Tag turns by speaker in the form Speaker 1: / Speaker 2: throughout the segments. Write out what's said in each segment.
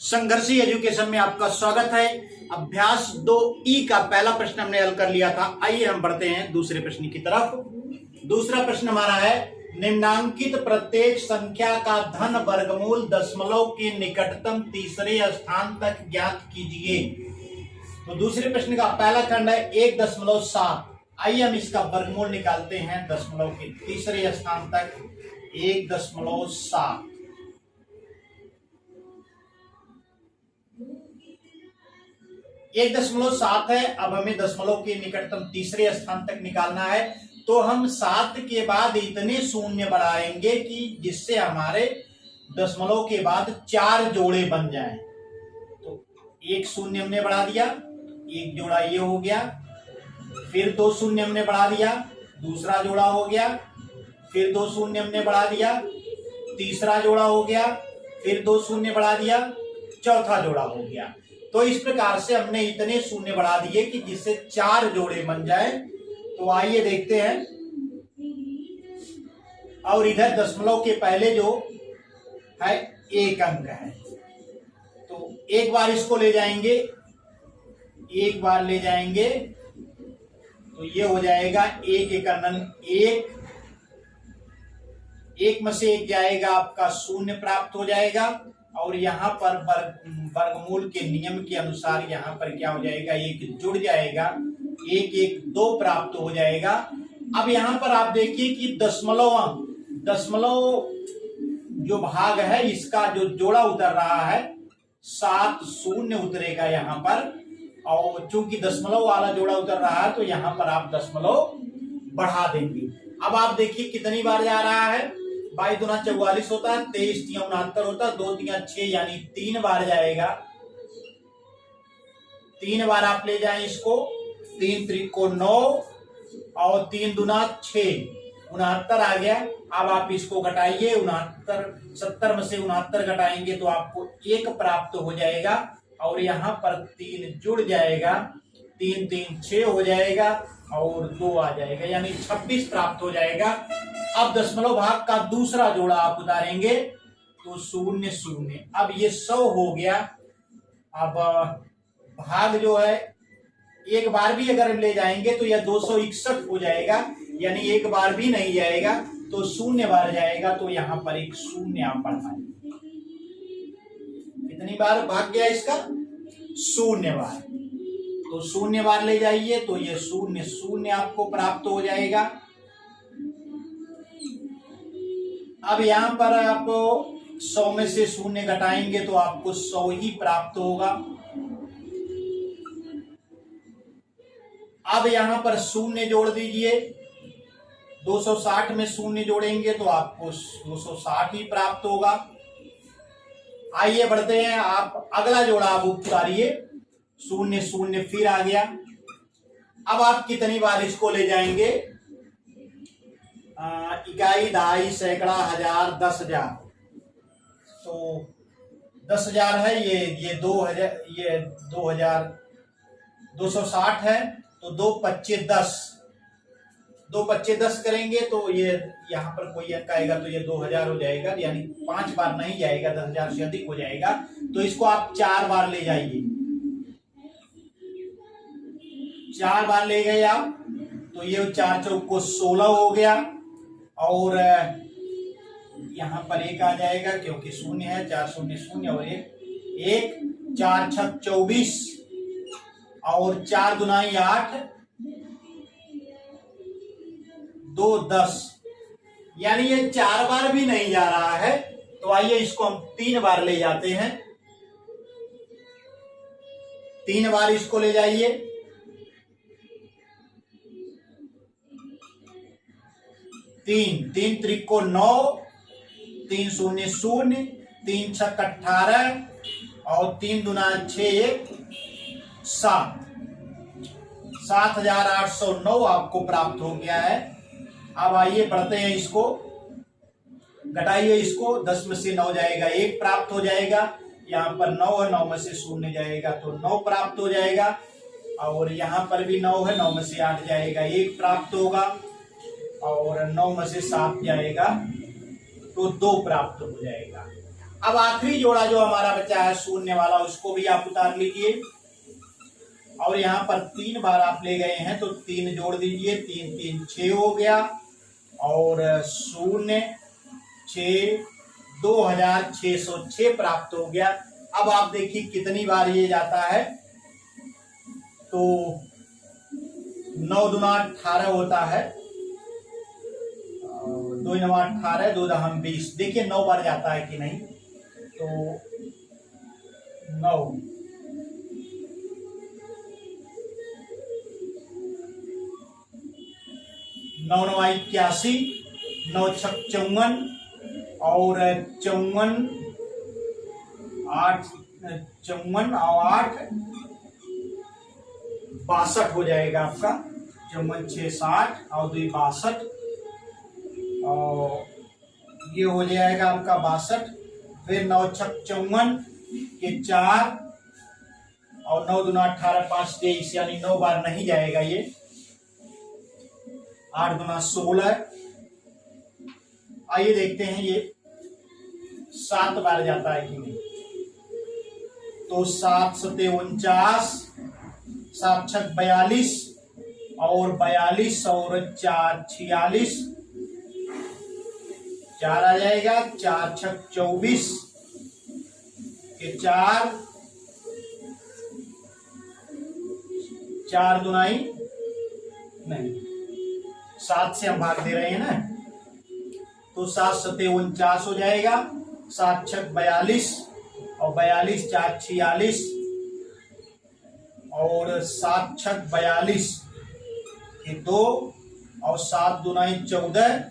Speaker 1: संघर्षी education में आपका स्वागत है। अभ्यास 2E का पहला प्रश्न हमने हल कर लिया था। आइए हम बढ़ते हैं दूसरे प्रश्न की तरफ। दूसरा प्रश्न हमारा है, निम्नांकित प्रत्येक संख्या का धन वर्गमूल दशमलव के निकटतम तीसरे स्थान तक ज्ञात कीजिए। तो दूसरे प्रश्न का पहला खंड है 1.7। आइए हम इसका वर्गमूल निकालते हैं दशमलव के तीसरे स्थान तक। 1.7 1.7 है। अब हमें दशमलव के निकटतम तीसरे स्थान तक निकालना है, तो हम 7 के बाद इतने शून्य बढ़ाएंगे कि जिससे हमारे दशमलव के बाद 4 जोड़े बन जाएं। तो एक शून्य हमने बढ़ा दिया, एक जोड़ा ये हो गया, फिर 2 शून्य हमने बढ़ा दिया, दूसरा जोड़ा हो गया, फिर 2 शून्य हमने बढ़ा दिया, तीसरा जोड़ा हो गया, फिर 2 शून्य बढ़ा दिया, चौथा जोड़ा हो गया। तो इस प्रकार से हमने इतने शून्य बढ़ा दिए कि जिससे 4 जोड़े बन जाए। तो आइए देखते हैं। और इधर दशमलव के पहले जो है 1 अंक है, तो एक बार इसको ले जाएंगे, एक बार ले जाएंगे तो ये हो जाएगा 1 × 1, 1 में से 1 जाएगा, आपका शून्य प्राप्त हो जाएगा। और यहाँ पर वर्गमूल के नियम के अनुसार यहाँ पर क्या हो जाएगा, 1 जुड़ जाएगा, 1 1 2 प्राप्त हो जाएगा। अब यहाँ पर आप देखिए कि दशमलव जो भाग है इसका जो जोड़ा उतर रहा है 7 शून्य उतरेगा यहाँ पर। और चूंकि दशमलव वाला जोड़ा उतर रहा है तो यहाँ पर आप दशमलव बढ़ा देंगे। अब आप देखिए कितनी बार जा रहा है, 22 दूना 44 होता है, 23 तिया 69 होता है, 2 तिया 6 यानी 3 बार जाएगा। 3 बार आप ले जाएं इसको, 3 त्रिको 9 और 3 दूना 6, 69 आ गया। अब आप इसको घटाइए, 70 में से 69 घटाएंगे तो आपको 1 प्राप्त हो जाएगा। और यहाँ पर 3 जुड़ जाएगा, 3 3 6 हो जाएगा और 2 आ जाएगा, यानी 26 प्राप्त हो जाएगा। अब दशमलव भाग का दूसरा जोड़ा आप उतारेंगे तो 0 0। अब ये 100 हो गया। अब भाग जो है एक बार भी अगर ले जाएंगे तो यह 261 हो जाएगा, यानी एक बार भी नहीं जाएगा तो 0 बार जाएगा। तो यहाँ पर एक 0 आप बढ़ाएंगे। कितनी बार भाग गया इसका, 0 बार। तो 0 बार ले जाइए तो ये 0 0 आपको प्राप्त हो जाएगा। अब यहाँ पर आप 100 में से 0 घटाएंगे तो आपको 100 ही प्राप्त होगा। अब यहाँ पर 0 जोड़ दीजिए, 260 में 0 जोड़ेंगे तो आपको 260 ही प्राप्त होगा। आइए बढ़ते हैं, आप अगला जोड़ा आप उतारिए, 0 0 फिर आ गया। अब आप कितनी बार इसको ले जाएंगे, इकाई, दहाई, सैकड़ा, हजार, 10,000। तो 10,000 है, ये 2000, ये 2,260 है, तो 2 25 10, 2 25 10 करेंगे तो ये यहाँ पर कोई अंक आएगा तो ये 2000 हो जाएगा, यानी 5 बार नहीं जाएगा, 10,000 से अधिक हो जाएगा। तो इसको आप 4 बार ले जाइए, 4 बार ले गए आप तो ये 4 चौको 16 हो गया। और यहाँ पर 1 आ जाएगा क्योंकि 0 है, 4 0 0 और 1 4 6 24 और 4 दुनाई 8, 2 10, यानी ये 4 बार भी नहीं जा रहा है। तो आइए इसको हम 3 बार ले जाते हैं। 3 बार इसको ले जाइए, 3 त्रिको 9, 3 0 0, 3 6 18 और 3 दूना 6 1 7, 7,809 आपको प्राप्त हो गया है। अब आइए बढ़ते हैं, इसको घटाइए, इसको 10 में से 9 जाएगा, 1 प्राप्त हो जाएगा। यहाँ पर 9 है, 9 में से 0 जाएगा तो 9 प्राप्त हो जाएगा। और यहाँ पर भी 9 है, 9 में से 8 जाएगा, 1 प्राप्त होगा। और 9 में से 7 जाएगा तो 2 प्राप्त हो जाएगा। अब आखिरी जोड़ा जो हमारा बचा है शून्य वाला, उसको भी आप उतार लीजिए और यहाँ पर 3 बार आप ले गए हैं तो 3 जोड़ दीजिए, 3 3 6 हो गया और 0 6 2606 प्राप्त हो गया। अब आप देखिए कितनी बार ये जाता है, तो 9 दूना 18 होता है, 2 9 18, 2 दहम 20। देखिए 9 बार जाता है कि नहीं, तो 9 9 9 81, 9 6 54 और 54 8 54 और 8 62 हो जाएगा आपका। 54 6 60 और 2 62 और ये हो जाएगा आपका 62। फिर 9 6 54 के 4 और 9 दूना 18 5 23, यानी 9 बार नहीं जाएगा ये। 8 दूना 16। आइए देखते हैं ये 7 बार जाता है कि नहीं, तो 7 7 49, 7 6 42 और 42 और 4 46, 4 आ जाएगा। 4 6 24 के 4, 4 दुनाई नहीं, 7 से हम भाग दे रहे हैं ना, तो 7 7 49 हो जाएगा। 7 6 42 और 42 4 46 और 7 6 42 के 2 और 7 दुनाई 14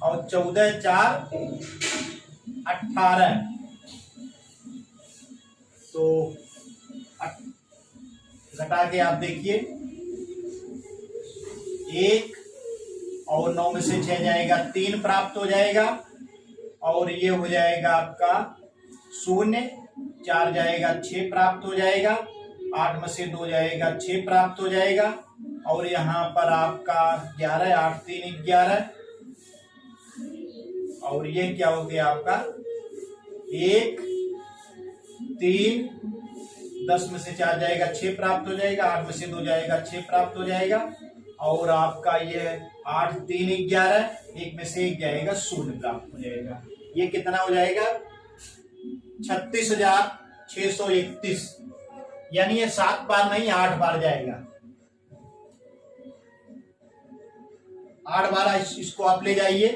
Speaker 1: और 14 4 18, तो घटा के आप देखिए 1 और 9 में से 6 जाएगा 3 प्राप्त हो जाएगा और ये हो जाएगा आपका 0, 4 जाएगा 6 प्राप्त हो जाएगा, 8 में से 2 जाएगा 6 प्राप्त हो जाएगा और यहाँ पर आपका 11, 8 3 11 और ये क्या हो गया आपका 1 3, 10 में से 4 जाएगा 6 प्राप्त हो जाएगा, 8 में से 2 जाएगा 6 प्राप्त हो जाएगा और आपका ये 8 3 11, 1 में से 1 जाएगा 0 प्राप्त हो जाएगा। ये कितना हो जाएगा 36,631, यानी ये 7 बार नहीं 8 बार जाएगा। 8 बार इसको आप ले जाइए।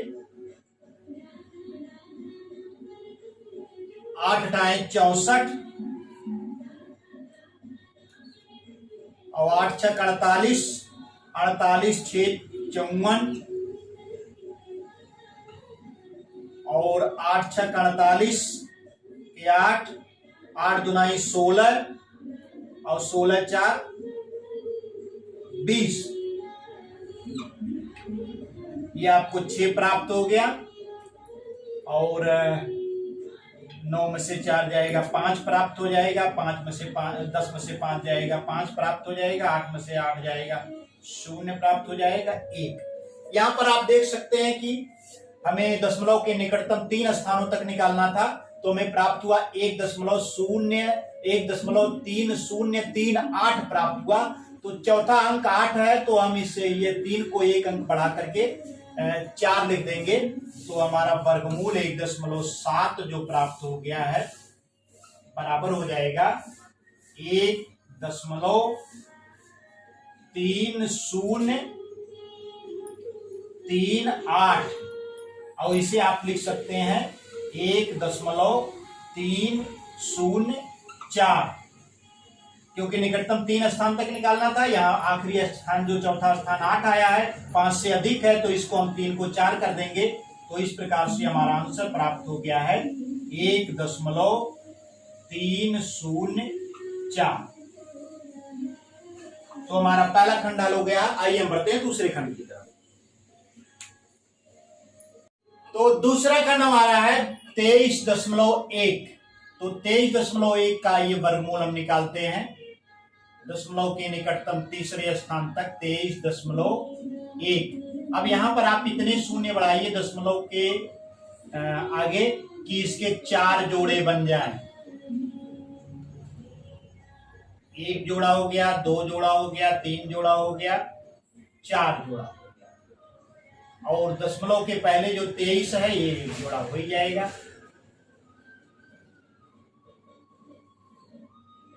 Speaker 1: 8 टाइम 64 और 8 6 48, 48 6 54 और 8 6 48 के 8, 8 दुनाई 16 और 16 4 20, ये आपको 6 प्राप्त हो गया और 9 में से 4 जाएगा 5 प्राप्त हो जाएगा, 5 में से 5 10 में से 5 जाएगा 5 प्राप्त हो जाएगा, 8 में से 8 जाएगा 0 प्राप्त हो जाएगा 1। यहाँ पर आप देख सकते हैं कि हमें दशमलव के निकटतम 3 स्थानों तक निकालना था, तो हमें प्राप्त हुआ 1.03038 प्राप्त हुआ। तो चौथा अंक 8 है, तो हम इससे ये 3 को 1 अंक बढ़ा करके 4 लिख देंगे, तो हमारा वर्गमूल 1.7 जो प्राप्त हो गया है बराबर हो जाएगा 1.3038 और इसे आप लिख सकते हैं 1.304, क्योंकि निकटतम 3 स्थान तक निकालना था। यहाँ आखिरी स्थान जो चौथा स्थान 8 आया है, 5 से अधिक है, तो इसको हम 3 को 4 कर देंगे। तो इस प्रकार से हमारा आंसर प्राप्त हो गया है 1.304। तो हमारा पहला खंड हल हो गया। आइए हम बढ़ते हैं दूसरे खंड की तरफ। तो दूसरा खंड हमारा है 23.1। तो 23.1 का ये वर्गमूल हम निकालते हैं। दशमलव के निकटतम तीसरे स्थान तक 23.1। अब यहां पर आप इतने शून्य बढ़ाइए दशमलव के आगे कि इसके 4 जोड़े बन जाएं। 1 जोड़ा हो गया, 2 जोड़ा हो गया, 3 जोड़ा हो गया, 4 जोड़ा हो गया, और दशमलव के पहले जो 23 है ये 1 जोड़ा हो ही जाएगा।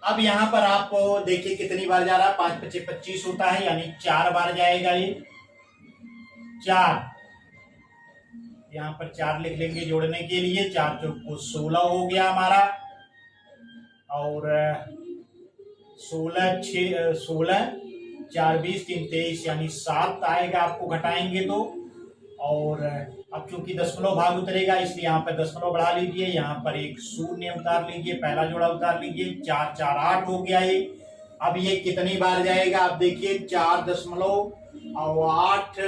Speaker 1: अब यहां पर आप देखिए कितनी बार जा रहा है, 5 × 5 = 25 होता है, यानी 4 बार जाएगा ये 4। यहां पर 4 लिख लेंगे जोड़ने के लिए। 4 × 4 = 16 हो गया हमारा, और 16 4 20 3 23 यानी 7 आएगा आपको घटाएंगे तो। और अब चूंकि दशमलव भाग उतरेगा इसलिए यहाँ पर दशमलव बढ़ा लीजिए, यहाँ पर एक शून्य उतार लीजिए, पहला जोड़ा उतार लीजिए। 4 4 8 हो गया ये। अब ये कितनी बार जाएगा आप देखिए, 4.8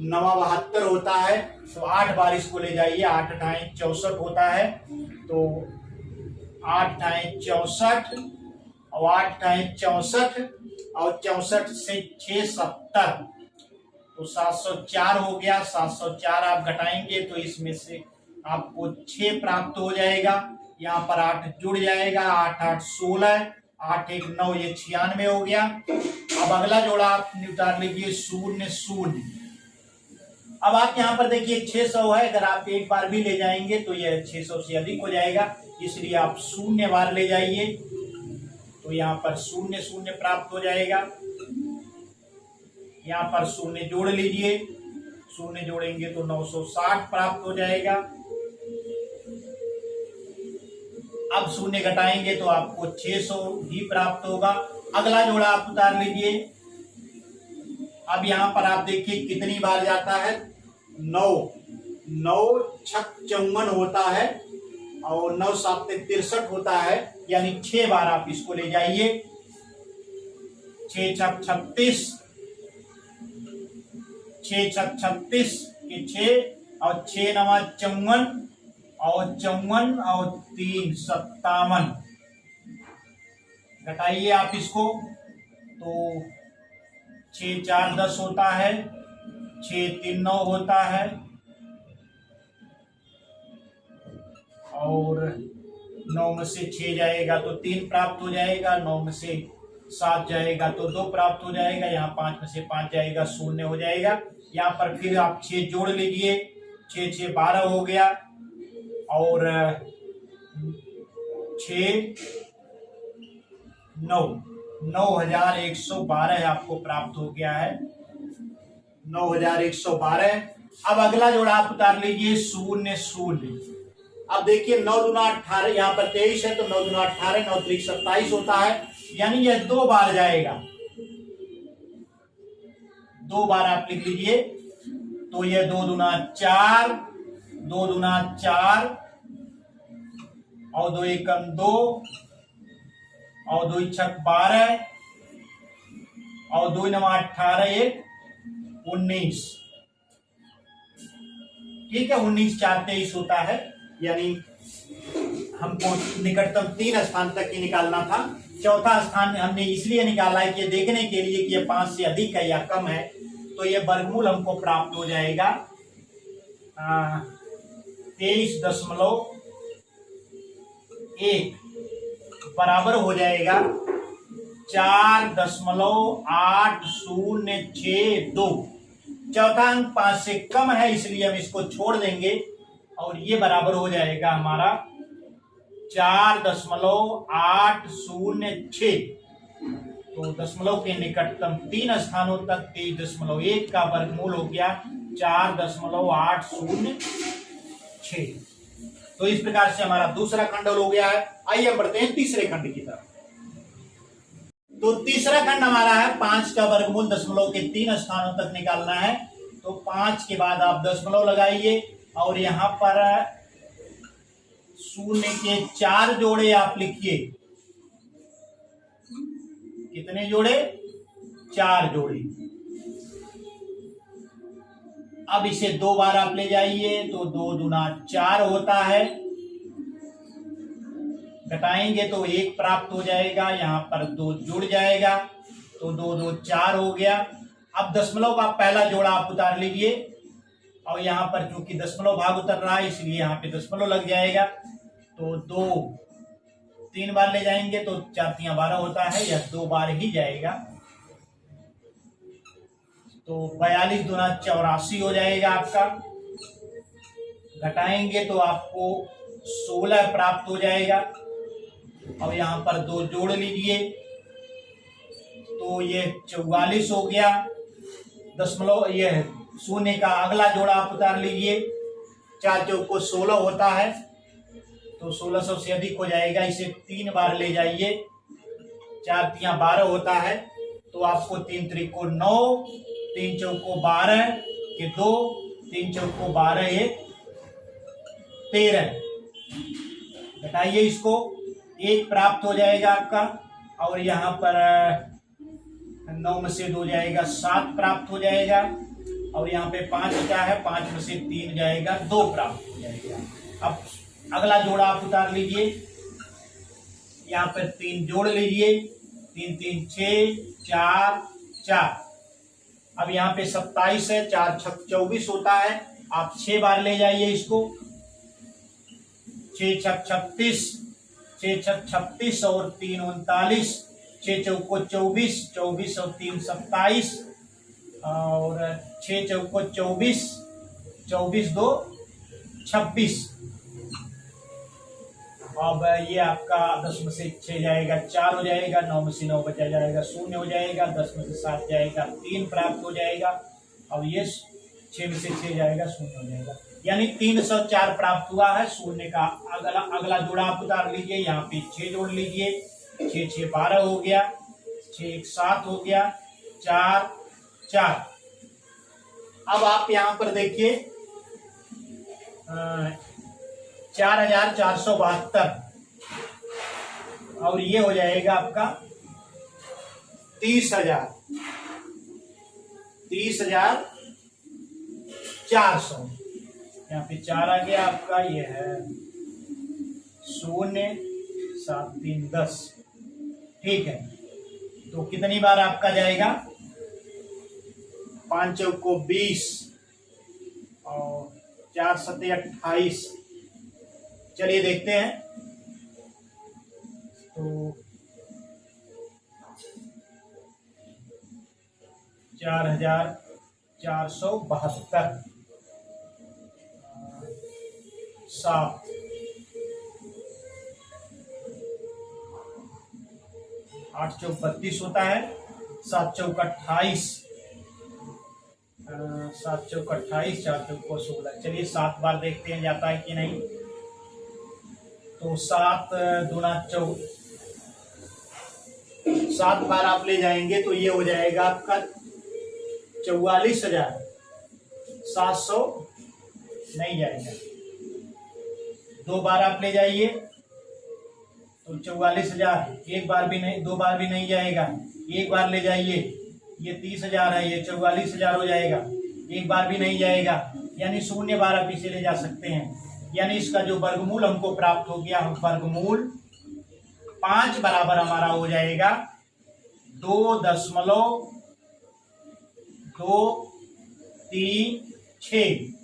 Speaker 1: 9 72 होता है, तो 8 बार इसको ले जाइए। 8 × 8 = 64 होता है, तो 8 × 8 = 64, और 8 × 8 = 64, और 64 से 6 70, तो 704 हो गया। 704 आप घटाएंगे तो इसमें से आपको 6 प्राप्त हो जाएगा। यहाँ पर 8 जुड़ जाएगा, 8 8 16, 8 1 9, ये 96 हो गया। अब अगला जोड़ा आप उतार लीजिए, 0 0। अब आप यहाँ पर देखिए 600 है, अगर आप एक बार भी ले जाएंगे तो यह 600 से अधिक हो जाएगा, इसलिए आप 0 बार ले जाइए, तो यहाँ पर 0 0 प्राप्त हो जाएगा। यहाँ पर 0 जोड़ लीजिए, 0 जोड़ेंगे तो 960 प्राप्त हो जाएगा। अब 0 घटाएंगे तो आपको 600 ही प्राप्त होगा। अगला जोड़ा आप उतार लीजिए। अब यहाँ पर आप देखिए कितनी बार जाता है, 9 9 6 54 होता है, और 9 7 63 होता है, यानी 6 बार आप इसको ले जाइए। 6 6 36, 6 6 36 के 6, और 6 9 54, और 54, और 3 57। घटाइए आप इसको, तो 6 4 10 होता है, 6 3 9 होता है, और 9 में से 6 जाएगा तो 3 प्राप्त हो जाएगा, 9 में से 7 जाएगा तो 2 प्राप्त हो जाएगा, यहाँ 5 में से 5 जाएगा 0 हो जाएगा। यहाँ पर फिर आप 6 जोड़ लीजिए, 6 6 12 हो गया, और 6 9 9112 आपको प्राप्त हो गया है, 9112। अब अगला जोड़ा आप उतार लीजिए, 0 0। अब देखिए 9 दूना 18, यहाँ पर 23 है, तो 9 दूना 18, 9 3 27 होता है, यानी यह 2 बार जाएगा। 2 बार आप लिख लीजिए, तो यह 2 दूना 4, 2 दूना 4, और 2 एकम 2, और 2 छक 12, और 2 9 18, 1 19। ठीक है, 19 4 23 होता है, यानी हमको निकटतम 3 स्थान तक ही निकालना था। चौथा स्थान हमने इसलिए निकाला है कि देखने के लिए कि ये 5 से अधिक है या कम है, तो ये वर्गमूल हमको प्राप्त हो जाएगा 23.1 बराबर हो जाएगा 4.8062। चौथा अंक 5 से कम है, इसलिए हम इसको छोड़ देंगे, और ये बराबर हो जाएगा हमारा 4.806। तो दशमलव के निकटतम 3 स्थानों तक 23.1 का वर्गमूल हो गया 4.806। तो इस प्रकार से हमारा दूसरा खंड हो गया है। आइए हम बढ़ते हैं तीसरे खंड की तरफ। तो तीसरा खंड हमारा है 5 का वर्गमूल दशमलव के 3 स्थानों तक निकालना है। तो 5 के बाद आप दशमलव लगाइए, और यहां पर 0 के 4 जोड़े आप लिखिए। कितने जोड़े? 4 जोड़े। अब इसे 2 बार आप ले जाइए, तो 2 दूना 4 होता है, घटाएंगे तो 1 प्राप्त हो जाएगा, यहाँ पर 2 जुड़ जाएगा, तो 2 2 4 हो गया। अब दशमलव का पहला जोड़ा आप उतार लीजिए, और यहाँ पर चूंकि दशमलव भाग उतर रहा है इसलिए यहाँ पे दशमलव लग जाएगा। तो 2 3 बार ले जाएंगे तो 4 तिया 12 होता है, यह 2 बार ही जाएगा। तो 42 दूना 84 हो जाएगा आपका। घटाएंगे तो आपको 16 प्राप्त हो जाएगा। अब यहाँ पर 2 जोड़ लीजिए तो ये 44 हो गया। दशमलव ये शून्य का अगला जोड़ा आप उतार लीजिए। 4 चौक को 16 होता है तो 1600 से अधिक हो जाएगा। इसे 3 बार ले जाइए। 4 तिया 12 होता है तो आपको 3 त्रिक को 9, 3 चौक को 12 के 2, 3 चौक को 12 1 13। घटाइए इसको, 1 प्राप्त हो जाएगा आपका। और यहाँ पर 9 में से 2 जाएगा 7 प्राप्त हो जाएगा। और यहाँ पे 5 क्या है, 5 में से 3 जाएगा 2 प्राप्त हो जाएगा। अब अगला जोड़ा आप उतार लीजिए। यहाँ पर 3 जोड़ लीजिए। 3 3 6 4 4। अब यहाँ पे 27 है, 4 6 24 होता है। आप 6 बार ले जाइए इसको। 6 6 36, 6 6 36 और 3 39, 6 चौक को 24, 24 और 3 27 और 6 चौक को 24, 24 2 26। अब ये आपका 10 में से 6 जाएगा 4 हो जाएगा। 9 में से 9 बचा जाएगा 0 हो जाएगा। 10 में से 7 जाएगा 3 प्राप्त हो जाएगा। अब ये 6 में से 6 जाएगा 0 हो जाएगा। यानी 304 प्राप्त हुआ है। शून्य का अगला जोड़ा आप उतार लीजिए। यहाँ पे 6 जोड़ लीजिए। 6 6 12 हो गया। 6 1 7 हो गया। 4 4। अब आप यहाँ पर देखिए 4472 और ये हो जाएगा आपका 30,000 30,400। यहाँ पे 4 आ गया आपका। ये है 0 7 3 10। ठीक है, तो कितनी बार आपका जाएगा? 5 चौक को 20 और 4 7 28। चलिए देखते हैं। तो 4472 7 8 चौक 32 होता है। 7 चौक 28, 7 चौक 28, 4 चौक को 16। चलिए 7 बार देखते हैं जाता है कि नहीं। तो 7 दूना 14, 7 बार आप ले जाएंगे तो ये हो जाएगा आपका 44,700 नहीं जाएगा। 2 बार आप ले जाइए तो 44,000। 1 बार भी नहीं, 2 बार भी नहीं जाएगा। 1 बार ले जाइए, ये 30,000 है, ये 44,000 हो जाएगा। 1 बार भी नहीं जाएगा, यानी 0 बार आप इसे ले जा सकते हैं। यानी इसका जो वर्गमूल हमको प्राप्त हो गया, हम वर्गमूल 5 बराबर हमारा हो जाएगा 2.236।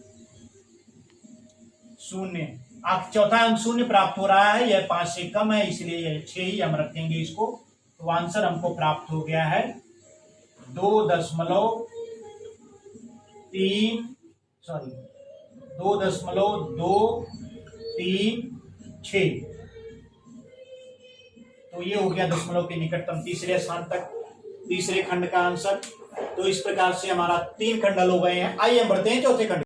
Speaker 1: 0 आप चौथा अंक 0 प्राप्त हो रहा है। यह 5 से कम है इसलिए 6 ही हम रखेंगे इसको। तो आंसर हमको प्राप्त हो गया है 2.236। तो ये हो गया दशमलव के निकटतम तीसरे स्थान तक तीसरे खंड का आंसर। तो इस प्रकार से हमारा 3 खंड हल हो गए हैं। आइए हम बढ़ते हैं चौथे खंड।